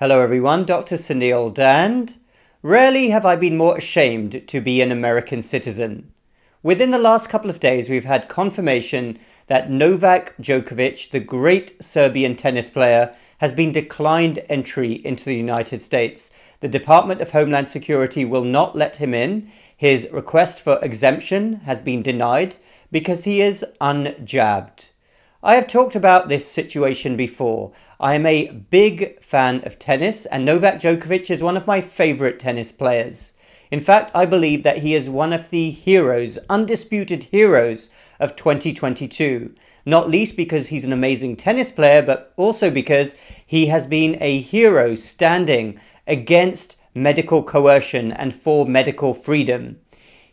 Hello everyone, Dr. Sunil Dhand. Rarely have I been more ashamed to be an American citizen. Within the last couple of days, we've had confirmation that Novak Djokovic, the great Serbian tennis player, has been declined entry into the United States. The Department of Homeland Security will not let him in. His request for exemption has been denied because he is unjabbed. I have talked about this situation before. I am a big fan of tennis, and Novak Djokovic is one of my favourite tennis players. In fact, I believe that he is one of the heroes, undisputed heroes of 2022. Not least because he's an amazing tennis player, but also because he has been a hero standing against medical coercion and for medical freedom.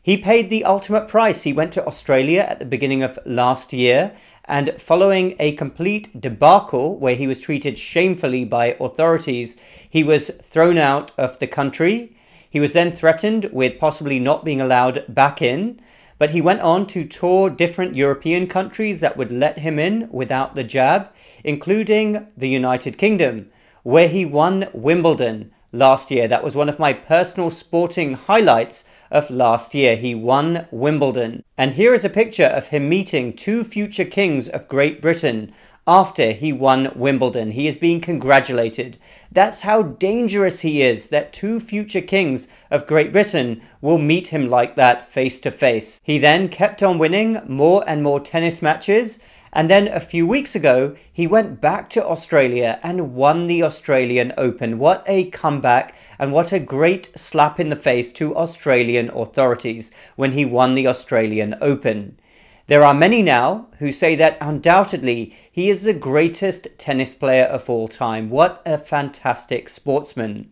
He paid the ultimate price. He went to Australia at the beginning of last year, and following a complete debacle where he was treated shamefully by authorities, he was thrown out of the country. He was then threatened with possibly not being allowed back in, but he went on to tour different European countries that would let him in without the jab, including the United Kingdom, where he won Wimbledon last year. That was one of my personal sporting highlights of last year. He won Wimbledon. And here is a picture of him meeting two future kings of Great Britain after he won Wimbledon. He is being congratulated. That's how dangerous he is, that two future kings of Great Britain will meet him like that face to face. He then kept on winning more and more tennis matches. And then a few weeks ago, he went back to Australia and won the Australian Open. What a comeback, and what a great slap in the face to Australian authorities when he won the Australian Open. There are many now who say that undoubtedly he is the greatest tennis player of all time. What a fantastic sportsman.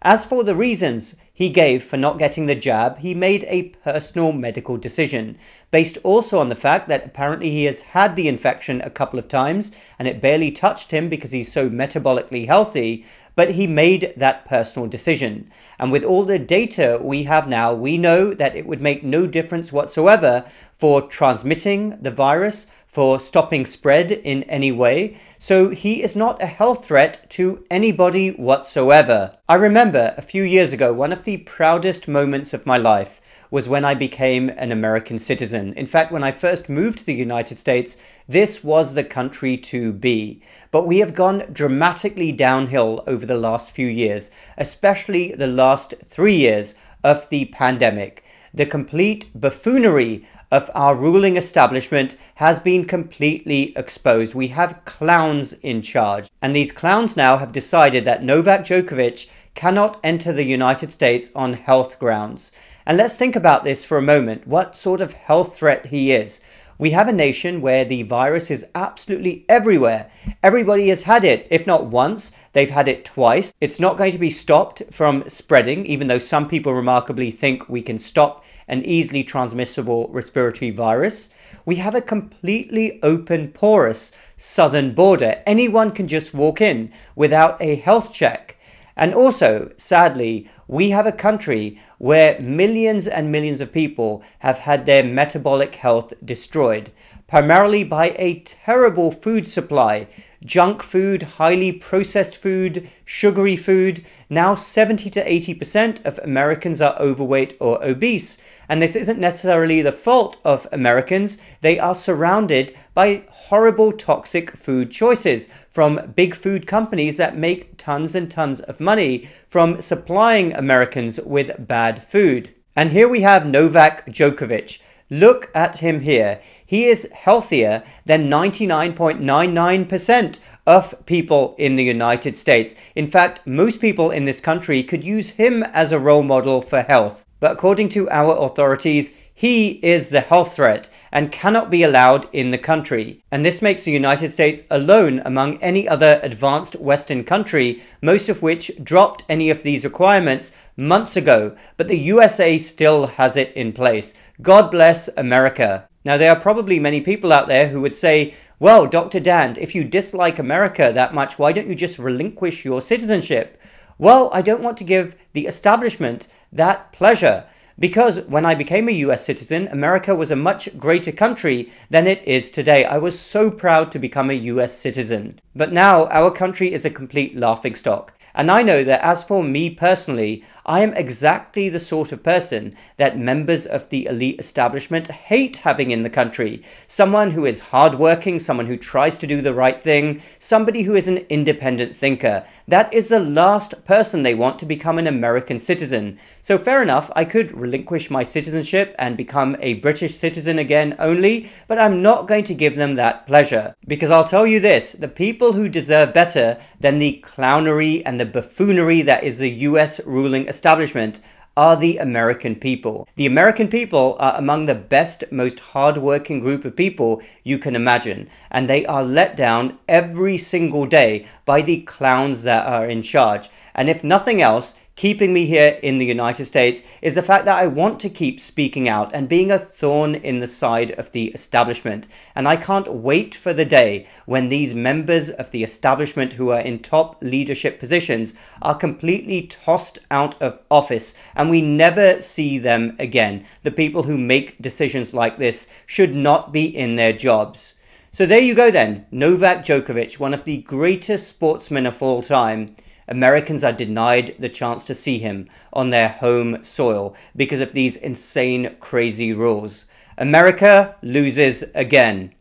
As for the reasons he gave for not getting the jab, he made a personal medical decision, based also on the fact that apparently he has had the infection a couple of times and it barely touched him because he's so metabolically healthy, but he made that personal decision. And with all the data we have now, we know that it would make no difference whatsoever for transmitting the virus, for stopping spread in any way. So he is not a health threat to anybody whatsoever. I remember a few years ago, one of the proudest moments of my life was when I became an American citizen. In fact, when I first moved to the United States, this was the country to be. But we have gone dramatically downhill over the last few years, especially the last 3 years of the pandemic. The complete buffoonery of our ruling establishment has been completely exposed. We have clowns in charge. And these clowns now have decided that Novak Djokovic cannot enter the United States on health grounds. And let's think about this for a moment, what sort of health threat he is. We have a nation where the virus is absolutely everywhere. Everybody has had it. If not once, they've had it twice. It's not going to be stopped from spreading, even though some people remarkably think we can stop an easily transmissible respiratory virus. We have a completely open, porous southern border. Anyone can just walk in without a health check. And also, sadly, we have a country where millions and millions of people have had their metabolic health destroyed, primarily by a terrible food supply. Junk food, highly processed food, sugary food. Now 70 to 80% of Americans are overweight or obese. And this isn't necessarily the fault of Americans. They are surrounded by horrible toxic food choices from big food companies that make tons and tons of money from supplying Americans with bad food. And here we have Novak Djokovic. Look at him here. He is healthier than 99.99% of people in the United States. In fact, most people in this country could use him as a role model for health. But according to our authorities, he is the health threat and cannot be allowed in the country. And this makes the United States alone among any other advanced Western country, most of which dropped any of these requirements months ago. But the USA still has it in place. God bless America. Now, there are probably many people out there who would say, well, Dr. Dhand, if you dislike America that much, why don't you just relinquish your citizenship? Well, I don't want to give the establishment that pleasure. Because when I became a US citizen, America was a much greater country than it is today. I was so proud to become a US citizen. But now our country is a complete laughingstock. And I know that as for me personally, I am exactly the sort of person that members of the elite establishment hate having in the country. Someone who is hardworking, someone who tries to do the right thing, somebody who is an independent thinker. That is the last person they want to become an American citizen. So fair enough, I could relinquish my citizenship and become a British citizen again only, but I'm not going to give them that pleasure. Because I'll tell you this, the people who deserve better than the clownery and the buffoonery that is the US ruling establishment are the American people. The American people are among the best, most hardworking group of people you can imagine, and they are let down every single day by the clowns that are in charge. And if nothing else, keeping me here in the United States is the fact that I want to keep speaking out and being a thorn in the side of the establishment. And I can't wait for the day when these members of the establishment who are in top leadership positions are completely tossed out of office and we never see them again. The people who make decisions like this should not be in their jobs. So there you go then, Novak Djokovic, one of the greatest sportsmen of all time. Americans are denied the chance to see him on their home soil because of these insane, crazy rules. America loses again.